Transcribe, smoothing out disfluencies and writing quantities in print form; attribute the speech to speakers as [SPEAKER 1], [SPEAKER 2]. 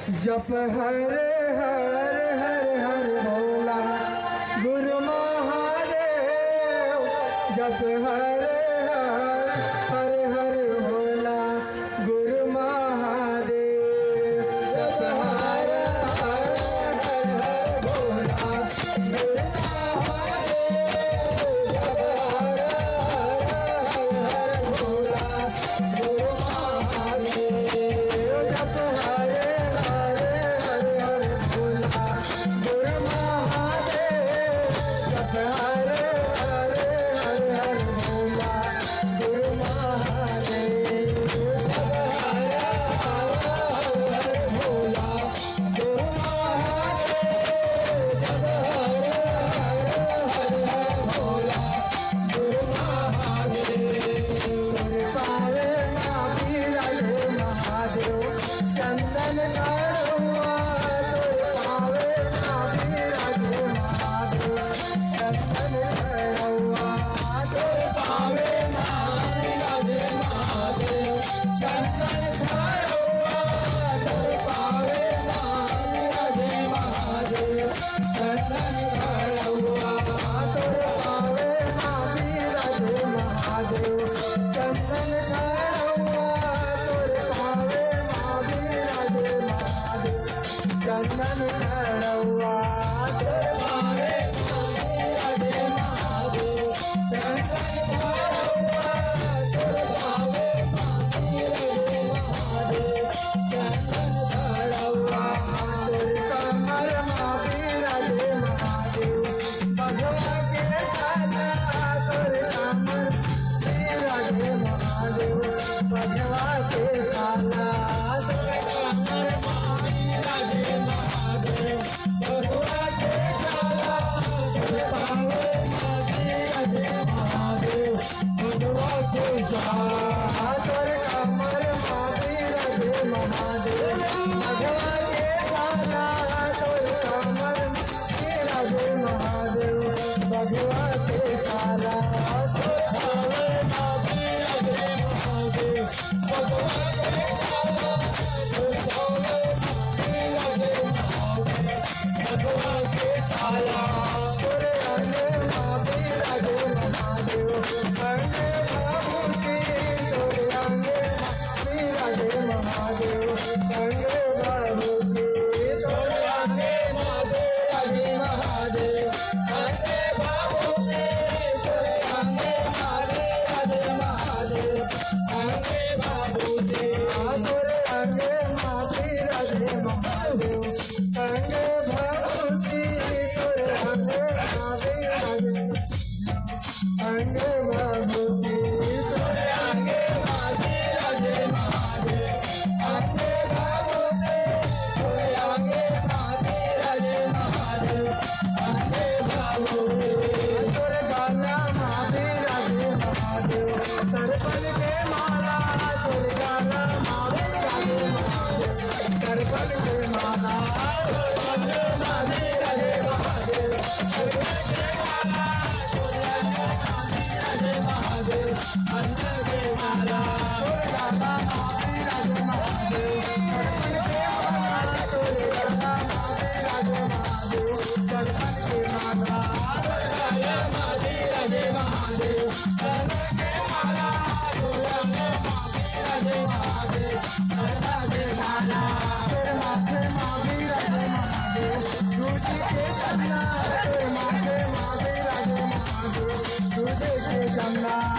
[SPEAKER 1] जप हरे हर हर हर भोला गुरु महादेव। जप हरे हर हर हर भोला गुरु महादेव। जप हरे हर हर हर भोला गुरु महादेव। जप हरे हर हर भोला गुरु महादेव। जप हरे चंदन काढ़ुआ तोर पावे महावीर महादेव। चंदन काढ़ुआ तोर पावे महावीर महादेव। चंदन काढ़ुआ तोर पावे महावीर महादेव। चंदन काढ़ुआ तोर पावे महावीर महादेव। चंदन काढ़ुआ तोर पावे चंदन काढ़ुआ तोर पावे महावीर महादेव। चंदन काढ़ुआ तोर पावे महावीर महादेव। चंदन काढ़ुआ तोर कमर महावीर महादेव। भगवा के साला तोर कमर महावीर महादेव। भगवा के साला तोर कमर महावीर महादेव। भगवा के साला तोर पावे महावीर महादेव। भगवा के साला तोर कमर महावीर महादेव। भगवा के साला तोर कमर महावीर महादेव। भगवा के साला तोर पावे महावीर महादेव। भगवा के साला तोर पावे भगवा के साला तोर अंगे महावीर महादेव। अंगे बाबूजी तोर अंगे महावीर महादेव। अंगे बाबूजी तोर अंगे महावीर महादेव। अंगे बाबूजी तोर अंगे महावीर महादेव। अंगे बाबूजी तोर अंगे महावीर महादेव। अंगे बाबूजी तोर अंगे महावीर अंगे बाबूजी तोर अंगे महावीर महादेव। अंगे बाबूजी तोर अंगे महावीर महादेव। अंगे बाबूजी तोर गाना महावीर महादेव। सरपन के माला तोर गाना महावीर महादेव। सरपन के माला Ganga